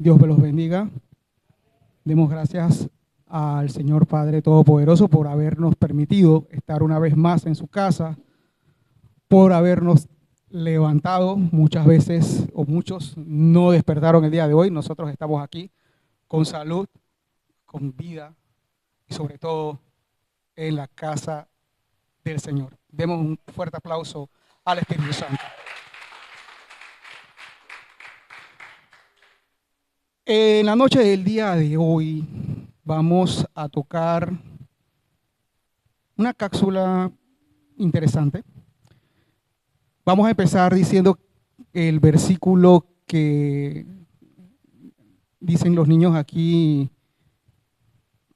Dios me los bendiga. Demos gracias al Señor Padre Todopoderoso por habernos permitido estar una vez más en su casa, por habernos levantado. Muchas veces o muchos no despertaron el día de hoy. Nosotros estamos aquí con salud, con vida y sobre todo en la casa del Señor. Demos un fuerte aplauso al Espíritu Santo. En la noche del día de hoy vamos a tocar una cápsula interesante. Vamos a empezar diciendo el versículo que dicen los niños aquí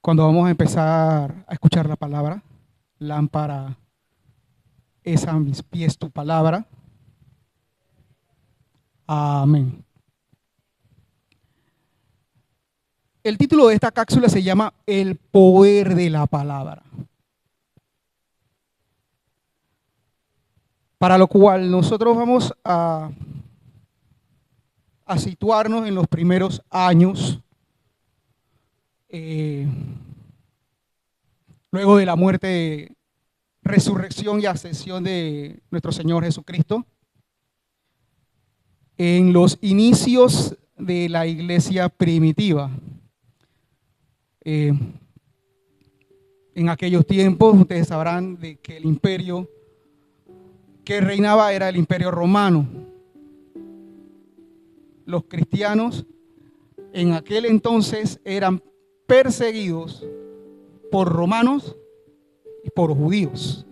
cuando vamos a empezar a escuchar la palabra. Lámpara es a mis pies tu palabra. Amén. El título de esta cápsula se llama El poder de la palabra. Para lo cual nosotros vamos a situarnos en los primeros años, luego de la muerte, resurrección y ascensión de nuestro Señor Jesucristo, en los inicios de la iglesia primitiva. En aquellos tiempos ustedes sabrán de que el imperio que reinaba era el imperio romano. Los cristianos en aquel entonces eran perseguidos por romanos y por judíos.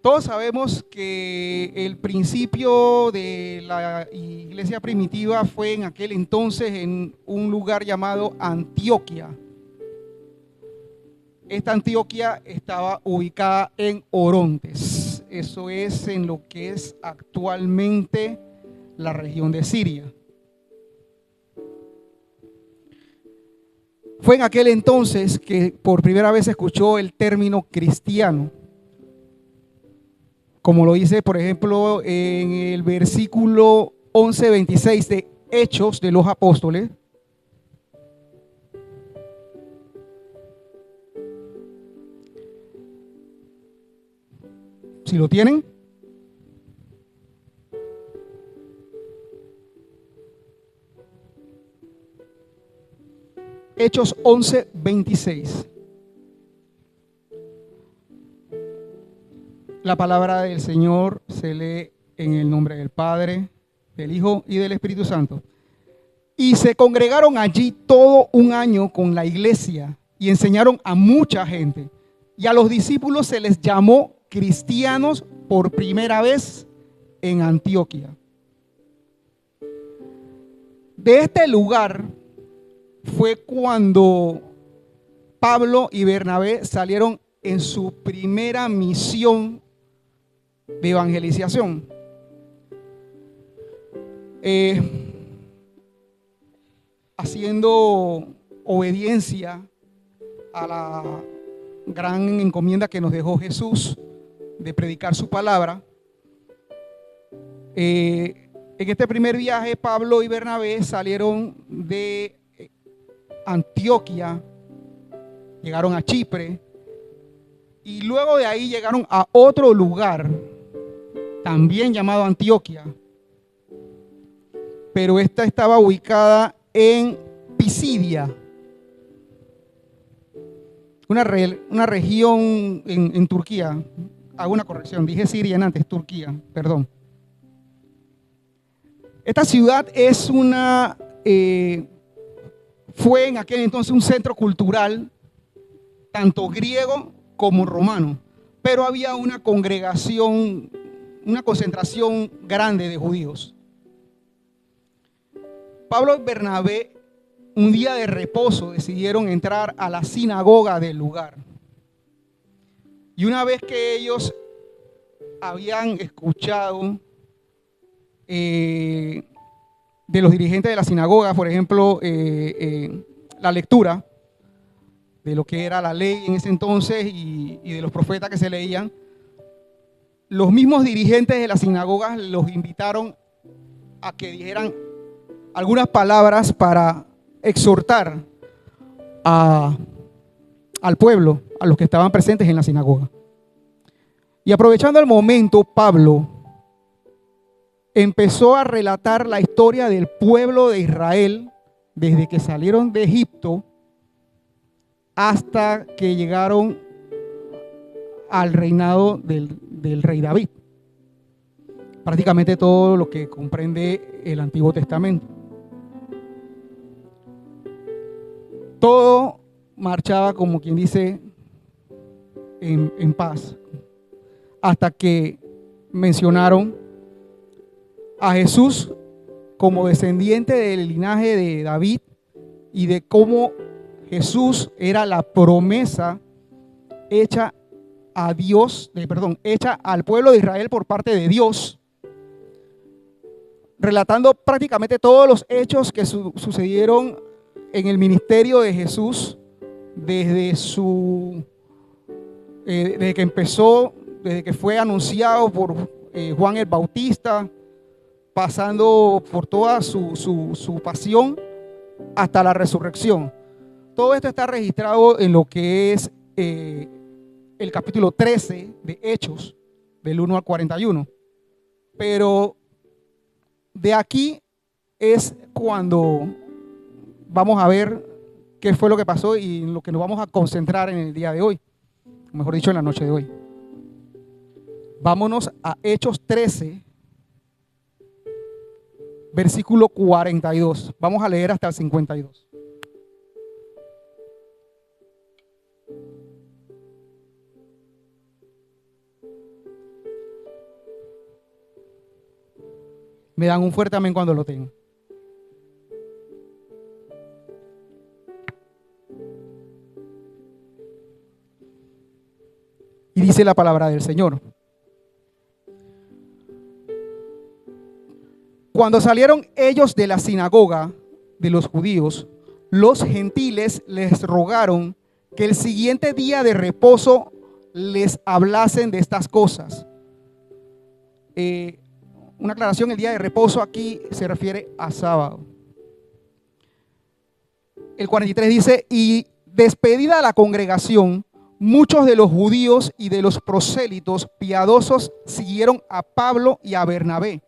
Todos sabemos que el principio de la iglesia primitiva fue en aquel entonces en un lugar llamado Antioquia. Esta Antioquia estaba ubicada en Orontes. Eso es en lo que es actualmente la región de Siria. Fue en aquel entonces que por primera vez se escuchó el término cristiano. Como lo dice, por ejemplo, en el versículo 11:26 de Hechos de los Apóstoles. Si lo tienen. Hechos 11:26. La palabra del Señor se lee en el nombre del Padre, del Hijo y del Espíritu Santo. Y se congregaron allí todo un año con la iglesia y enseñaron a mucha gente. Y a los discípulos se les llamó cristianos por primera vez en Antioquia. De este lugar fue cuando Pablo y Bernabé salieron en su primera misión de evangelización. Haciendo obediencia a la gran encomienda que nos dejó Jesús de predicar su palabra. En este primer viaje, Pablo y Bernabé salieron de Antioquia, llegaron a Chipre y luego de ahí llegaron a otro lugar también llamado Antioquia, pero esta estaba ubicada en Pisidia, una región en Turquía. Hago una corrección, dije Siria antes, Turquía, perdón. Esta ciudad es fue en aquel entonces un centro cultural, tanto griego como romano, pero había una congregación, una concentración grande de judíos. Pablo y Bernabé, un día de reposo, decidieron entrar a la sinagoga del lugar. Y una vez que ellos habían escuchado de los dirigentes de la sinagoga, por ejemplo, la lectura de lo que era la ley en ese entonces y de los profetas que se leían, los mismos dirigentes de las sinagogas los invitaron a que dijeran algunas palabras para exhortar al pueblo, a los que estaban presentes en la sinagoga. Y aprovechando el momento, Pablo empezó a relatar la historia del pueblo de Israel desde que salieron de Egipto hasta que llegaron al reinado del rey David. Prácticamente todo lo que comprende el Antiguo Testamento. Todo marchaba, como quien dice, en paz, hasta que mencionaron a Jesús como descendiente del linaje de David y de cómo Jesús era la promesa hecha a Dios, hecha al pueblo de Israel por parte de Dios, relatando prácticamente todos los hechos que sucedieron en el ministerio de Jesús desde que empezó, desde que fue anunciado por Juan el Bautista, pasando por toda su pasión hasta la resurrección. Todo esto está registrado en lo que es el capítulo 13 de Hechos, del 1 al 41. Pero de aquí es cuando vamos a ver qué fue lo que pasó y en lo que nos vamos a concentrar en el día de hoy, o mejor dicho, en la noche de hoy. Vámonos a Hechos 13, versículo 42. Vamos a leer hasta el 52. Me dan un fuerte amén cuando lo tengan. Y dice la palabra del Señor: cuando salieron ellos de la sinagoga de los judíos, los gentiles les rogaron que el siguiente día de reposo les hablasen de estas cosas. Una aclaración: el día de reposo aquí se refiere a sábado. El 43 dice: y despedida la congregación, muchos de los judíos y de los prosélitos piadosos siguieron a Pablo y a Bernabé,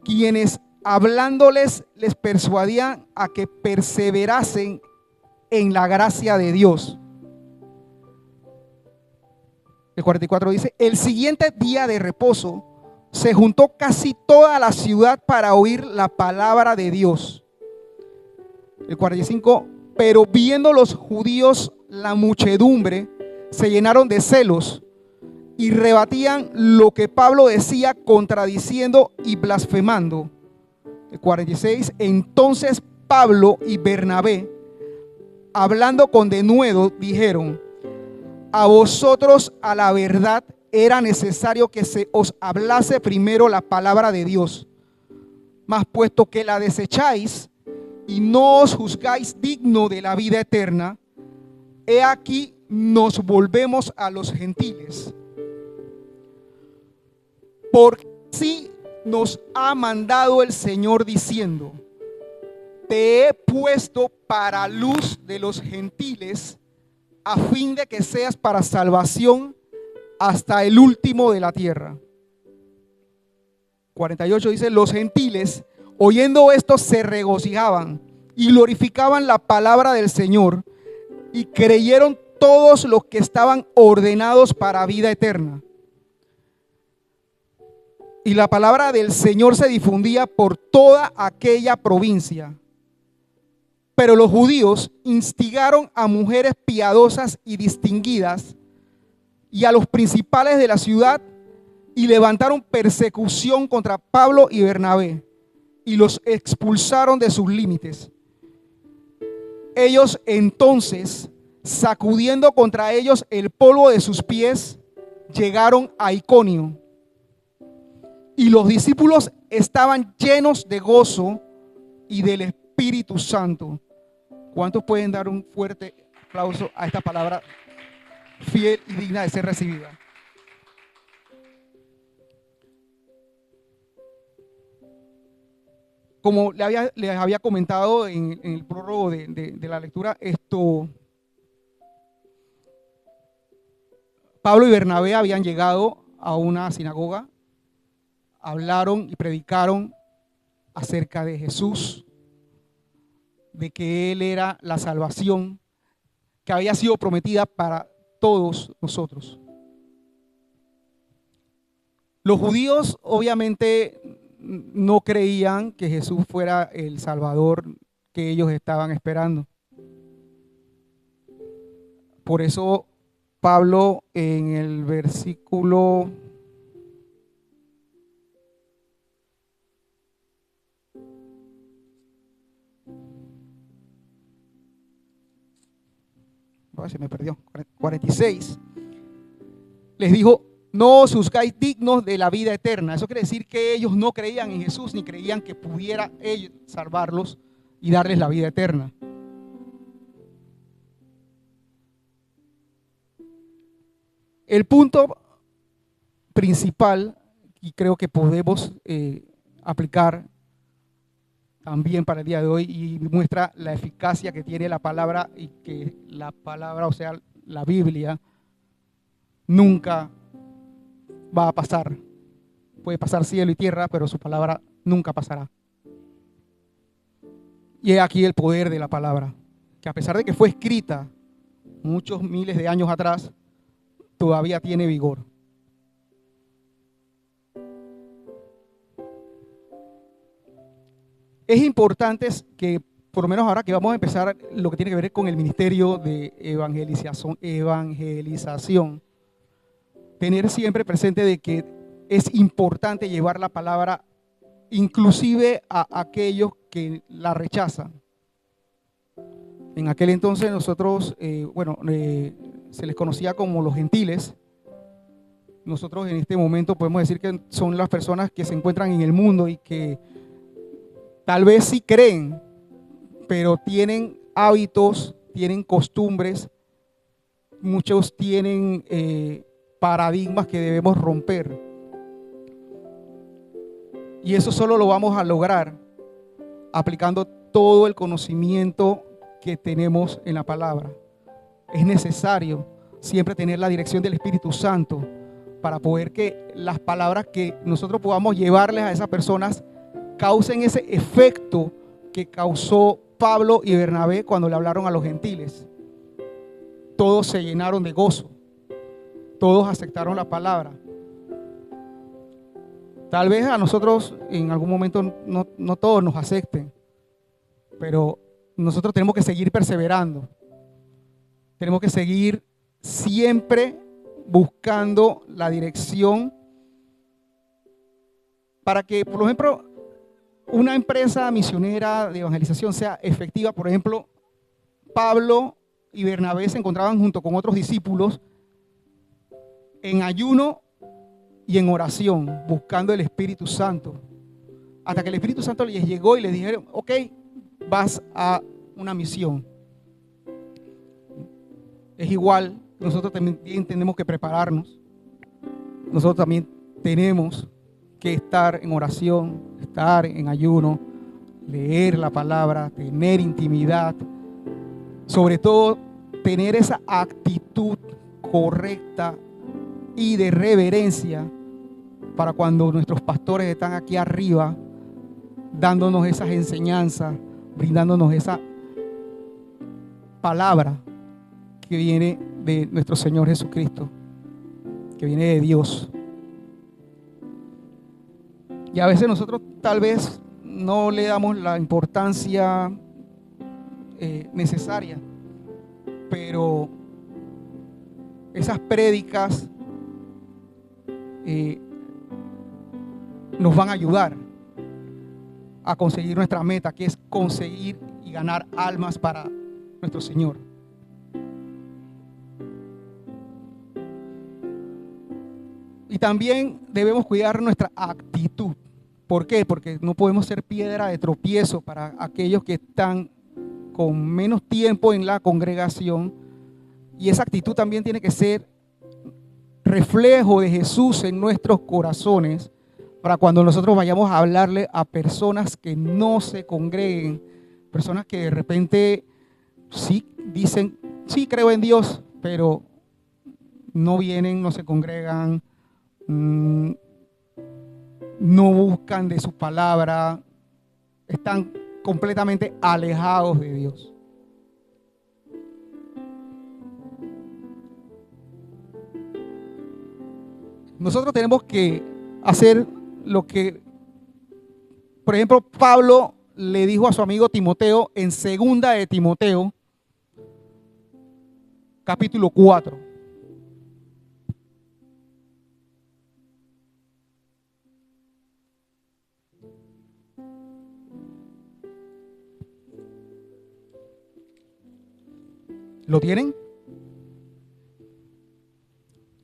quienes hablándoles les persuadían a que perseverasen en la gracia de Dios. El 44 dice: el siguiente día de reposo se juntó casi toda la ciudad para oír la palabra de Dios. El 45: pero viendo los judíos la muchedumbre, se llenaron de celos y rebatían lo que Pablo decía, contradiciendo y blasfemando. El 46: entonces Pablo y Bernabé, hablando con denuedo, dijeron: a vosotros a la verdad era necesario que se os hablase primero la palabra de Dios, mas puesto que la desecháis y no os juzgáis digno de la vida eterna, he aquí nos volvemos a los gentiles. Porque así nos ha mandado el Señor diciendo: te he puesto para luz de los gentiles, a fin de que seas para salvación hasta el último de la tierra. 48 dice: los gentiles, oyendo esto, se regocijaban y glorificaban la palabra del Señor, y creyeron todos los que estaban ordenados para vida eterna. Y la palabra del Señor se difundía por toda aquella provincia. Pero los judíos instigaron a mujeres piadosas y distinguidas y a los principales de la ciudad, y levantaron persecución contra Pablo y Bernabé y los expulsaron de sus límites. Ellos entonces, sacudiendo contra ellos el polvo de sus pies, llegaron a Iconio. Y los discípulos estaban llenos de gozo y del Espíritu Santo. ¿Cuántos pueden dar un fuerte aplauso a esta palabra fiel y digna de ser recibida? como les había comentado en el prólogo de la lectura, Pablo y Bernabé habían llegado a una sinagoga, hablaron y predicaron acerca de Jesús, de que Él era la salvación que había sido prometida para todos nosotros. Los judíos obviamente no creían que Jesús fuera el Salvador que ellos estaban esperando. Por eso Pablo en el versículo 46, les dijo: no os juzgáis dignos de la vida eterna. Eso quiere decir que ellos no creían en Jesús ni creían que pudiera Él salvarlos y darles la vida eterna. El punto principal, y creo que podemos aplicar también para el día de hoy, y muestra la eficacia que tiene la palabra, y que la palabra, o sea, la Biblia, nunca va a pasar. Puede pasar cielo y tierra, pero su palabra nunca pasará. Y es aquí el poder de la palabra, que a pesar de que fue escrita muchos miles de años atrás, todavía tiene vigor. Es importante que, por lo menos ahora que vamos a empezar lo que tiene que ver con el ministerio de evangelización, tener siempre presente de que es importante llevar la palabra inclusive a aquellos que la rechazan. En aquel entonces nosotros, se les conocía como los gentiles. Nosotros en este momento podemos decir que son las personas que se encuentran en el mundo y que tal vez sí creen, pero tienen hábitos, tienen costumbres, muchos tienen paradigmas que debemos romper. Y eso solo lo vamos a lograr aplicando todo el conocimiento que tenemos en la palabra. Es necesario siempre tener la dirección del Espíritu Santo para poder que las palabras que nosotros podamos llevarles a esas personas causen ese efecto que causó Pablo y Bernabé cuando le hablaron a los gentiles. Todos se llenaron de gozo, todos aceptaron la palabra. Tal vez a nosotros en algún momento no todos nos acepten, pero nosotros tenemos que seguir perseverando. Tenemos que seguir siempre buscando la dirección para que, por ejemplo, una empresa misionera de evangelización sea efectiva. Por ejemplo, Pablo y Bernabé se encontraban junto con otros discípulos en ayuno y en oración, buscando el Espíritu Santo, hasta que el Espíritu Santo les llegó y les dijeron: ok, vas a una misión. Es igual, nosotros también tenemos que prepararnos. Nosotros también tenemos que estar en oración, estar en ayuno, leer la palabra, tener intimidad, sobre todo tener esa actitud correcta y de reverencia para cuando nuestros pastores están aquí arriba dándonos esas enseñanzas, brindándonos esa palabra que viene de nuestro Señor Jesucristo, que viene de Dios. Y a veces nosotros tal vez no le damos la importancia necesaria, pero esas prédicas nos van a ayudar a conseguir nuestra meta, que es conseguir y ganar almas para nuestro Señor. Y también debemos cuidar nuestra actitud. ¿Por qué? Porque no podemos ser piedra de tropiezo para aquellos que están con menos tiempo en la congregación. Y esa actitud también tiene que ser reflejo de Jesús en nuestros corazones, para cuando nosotros vayamos a hablarle a personas que no se congreguen, personas que de repente sí dicen, sí creo en Dios, pero no vienen, no se congregan, no buscan de su palabra, están completamente alejados de Dios. Nosotros tenemos que hacer lo que, por ejemplo, Pablo le dijo a su amigo Timoteo en segunda de Timoteo, capítulo 4. ¿Lo tienen?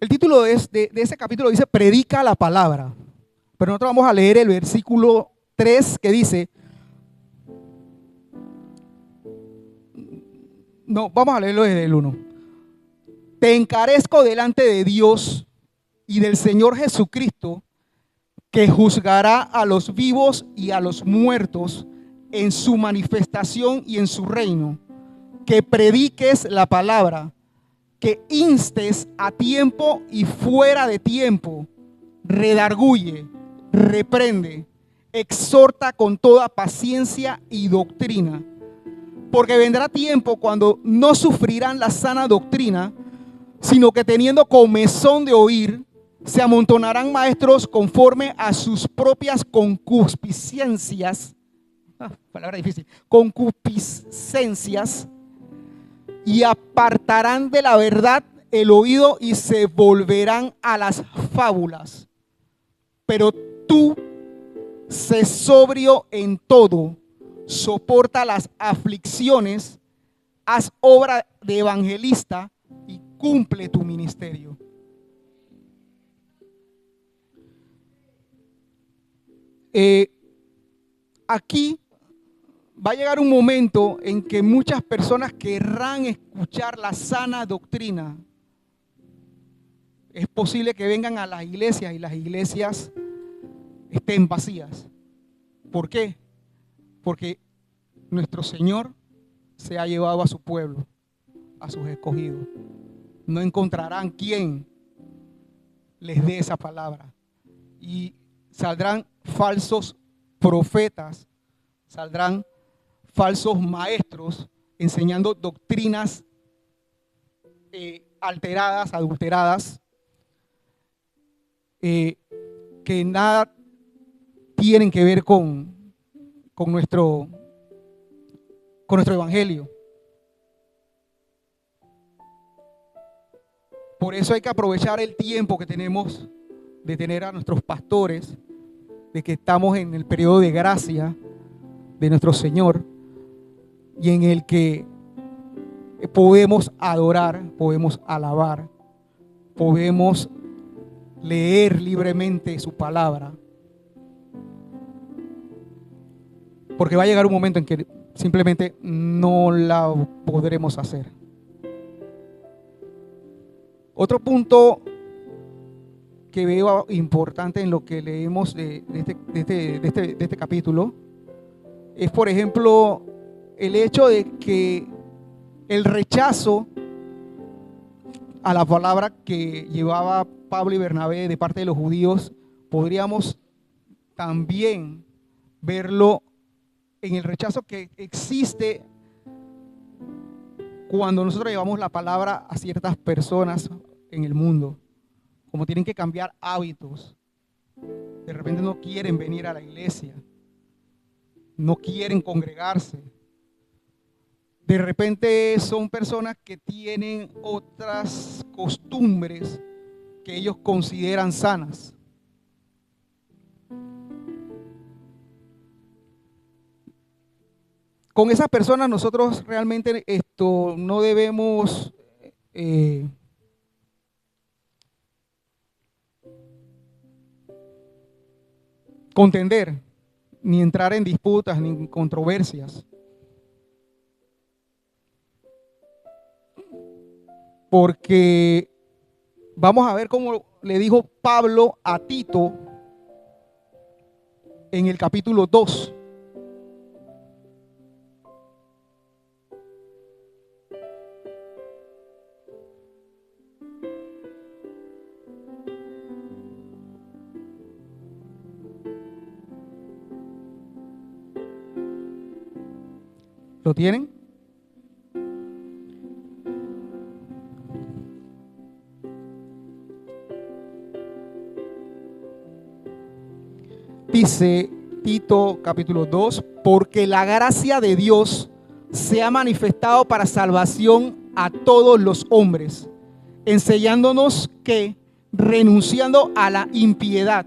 El título de ese capítulo dice predica la palabra, pero nosotros vamos a leer el versículo 3 que dice, no, vamos a leerlo desde el 1. Te encarezco delante de Dios y del Señor Jesucristo, que juzgará a los vivos y a los muertos en su manifestación y en su reino, que prediques la palabra, que instes a tiempo y fuera de tiempo, redarguye, reprende, exhorta con toda paciencia y doctrina. Porque vendrá tiempo cuando no sufrirán la sana doctrina, sino que teniendo comezón de oír, se amontonarán maestros conforme a sus propias concupiscencias, palabra difícil, concupiscencias, y apartarán de la verdad el oído y se volverán a las fábulas. Pero tú, sé sobrio en todo, soporta las aflicciones, haz obra de evangelista y cumple tu ministerio. Aquí va a llegar un momento en que muchas personas querrán escuchar la sana doctrina. Es posible que vengan a las iglesias y las iglesias estén vacías. ¿Por qué? Porque nuestro Señor se ha llevado a su pueblo, a sus escogidos. No encontrarán quien les dé esa palabra. Y saldrán falsos profetas, saldrán falsos maestros enseñando doctrinas alteradas, adulteradas, que nada tienen que ver con nuestro evangelio. Por eso hay que aprovechar el tiempo que tenemos de tener a nuestros pastores, de que estamos en el periodo de gracia de nuestro Señor, y en el que podemos adorar, podemos alabar, podemos leer libremente su palabra. Porque va a llegar un momento en que simplemente no la podremos hacer. Otro punto que veo importante en lo que leemos de este capítulo es, por ejemplo, el hecho de que el rechazo a la palabra que llevaba Pablo y Bernabé de parte de los judíos, podríamos también verlo en el rechazo que existe cuando nosotros llevamos la palabra a ciertas personas en el mundo, como tienen que cambiar hábitos. De repente no quieren venir a la iglesia, no quieren congregarse. De repente son personas que tienen otras costumbres que ellos consideran sanas. Con esas personas nosotros realmente no debemos contender, ni entrar en disputas, ni en controversias. Porque vamos a ver cómo le dijo Pablo a Tito en el capítulo 2. ¿Lo tienen? Dice Tito capítulo 2, porque la gracia de Dios se ha manifestado para salvación a todos los hombres, enseñándonos que, renunciando a la impiedad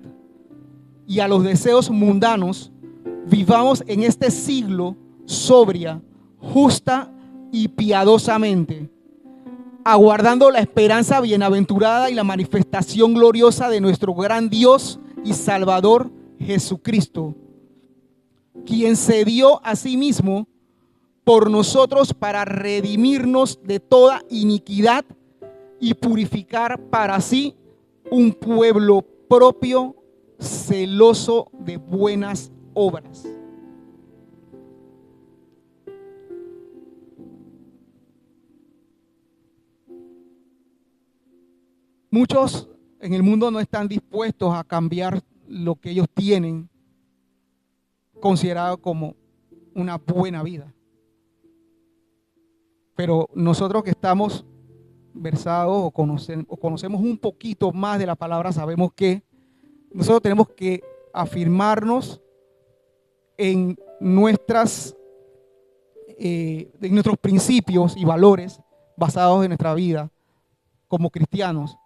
y a los deseos mundanos, vivamos en este siglo sobria, justa y piadosamente, aguardando la esperanza bienaventurada y la manifestación gloriosa de nuestro gran Dios y Salvador Jesucristo, quien se dio a sí mismo por nosotros para redimirnos de toda iniquidad y purificar para sí un pueblo propio, celoso de buenas obras. Muchos en el mundo no están dispuestos a cambiar lo que ellos tienen considerado como una buena vida. Pero nosotros que estamos versados o conocemos un poquito más de la palabra, sabemos que nosotros tenemos que afirmarnos en nuestros principios y valores basados en nuestra vida como cristianos,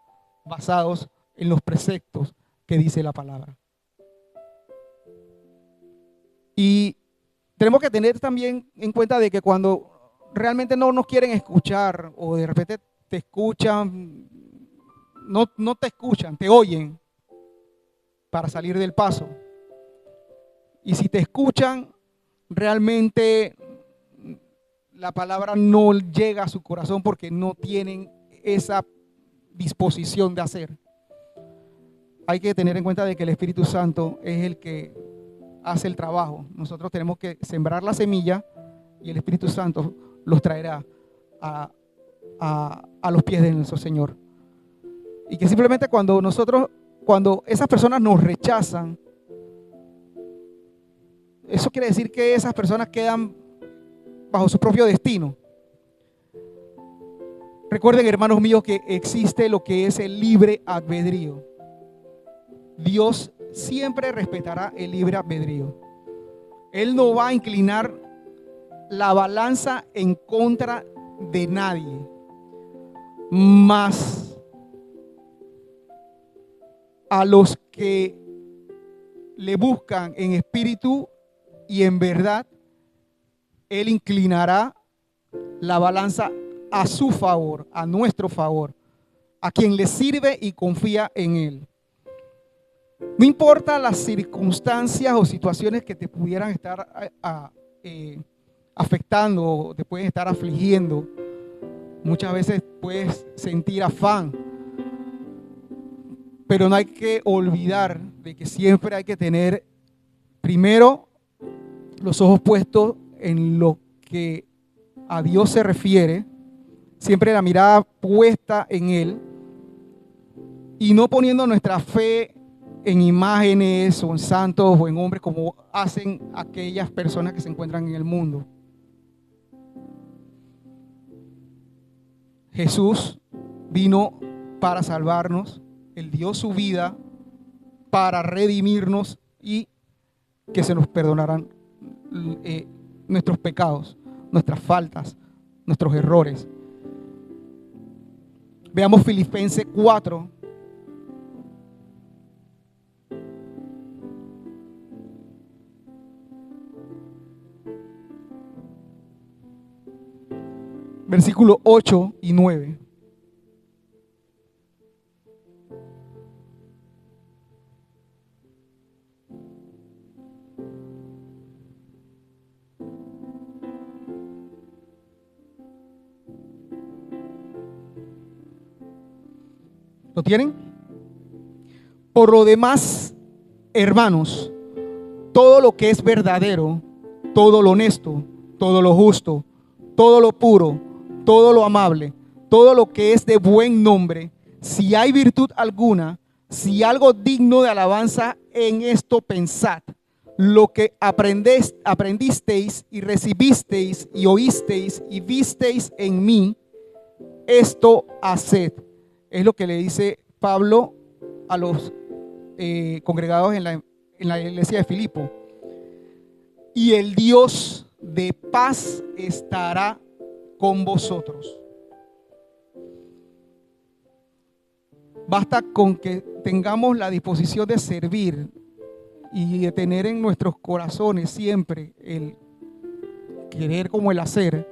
basados en los preceptos que dice la palabra. Y tenemos que tener también en cuenta de que cuando realmente no nos quieren escuchar o de repente te escuchan, no te escuchan, te oyen para salir del paso. Y si te escuchan, realmente la palabra no llega a su corazón porque no tienen esa disposición de hacer. Hay que tener en cuenta de que el Espíritu Santo es el que hace el trabajo. Nosotros tenemos que sembrar la semilla y el Espíritu Santo los traerá a los pies de nuestro Señor. Y que simplemente cuando esas personas nos rechazan, eso quiere decir que esas personas quedan bajo su propio destino. Recuerden, hermanos míos, que existe lo que es el libre albedrío. Dios siempre respetará el libre albedrío. Él no va a inclinar la balanza en contra de nadie. Mas a los que le buscan en espíritu y en verdad, Él inclinará la balanza a su favor, a nuestro favor, a quien le sirve y confía en Él. No importa las circunstancias o situaciones que te pudieran estar afectando o te pueden estar afligiendo. Muchas veces puedes sentir afán, pero no hay que olvidar de que siempre hay que tener primero los ojos puestos en lo que a Dios se refiere, siempre la mirada puesta en Él y no poniendo nuestra fe en imágenes o en santos o en hombres como hacen aquellas personas que se encuentran en el mundo. Jesús vino para salvarnos, Él dio su vida para redimirnos y que se nos perdonaran nuestros pecados, nuestras faltas, nuestros errores. Veamos Filipenses 4. Versículos 8 y 9. ¿Lo tienen? Por lo demás, hermanos, todo lo que es verdadero, todo lo honesto, todo lo justo, todo lo puro, todo lo amable, todo lo que es de buen nombre, si hay virtud alguna, si algo digno de alabanza, en esto pensad. Lo que aprendisteis y recibisteis y oísteis y visteis en mí, esto haced. Es lo que le dice Pablo a los congregados en la iglesia de Filipo. Y el Dios de paz estará con vosotros. Basta con que tengamos la disposición de servir y de tener en nuestros corazones siempre el querer como el hacer,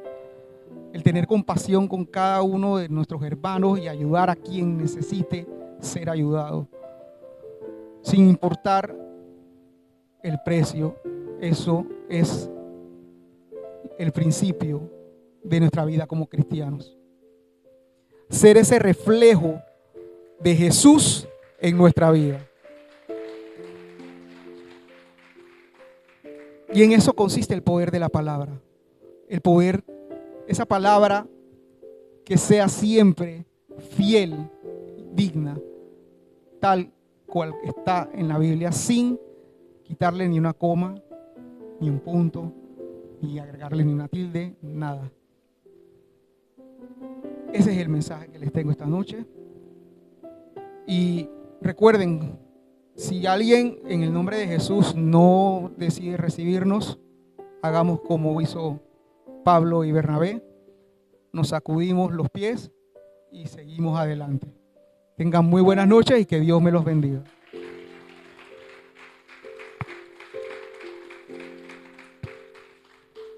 el tener compasión con cada uno de nuestros hermanos y ayudar a quien necesite ser ayudado, sin importar el precio. Eso es el principio de nuestra vida como cristianos. Ser ese reflejo de Jesús en nuestra vida. Y en eso consiste el poder de la palabra. El poder, esa palabra que sea siempre fiel, digna, tal cual está en la Biblia, sin quitarle ni una coma, ni un punto, ni agregarle ni una tilde, nada. Ese es el mensaje que les tengo esta noche. Y recuerden, si alguien en el nombre de Jesús no decide recibirnos, hagamos como hizo Pablo y Bernabé, nos sacudimos los pies y seguimos adelante. Tengan muy buenas noches y que Dios me los bendiga.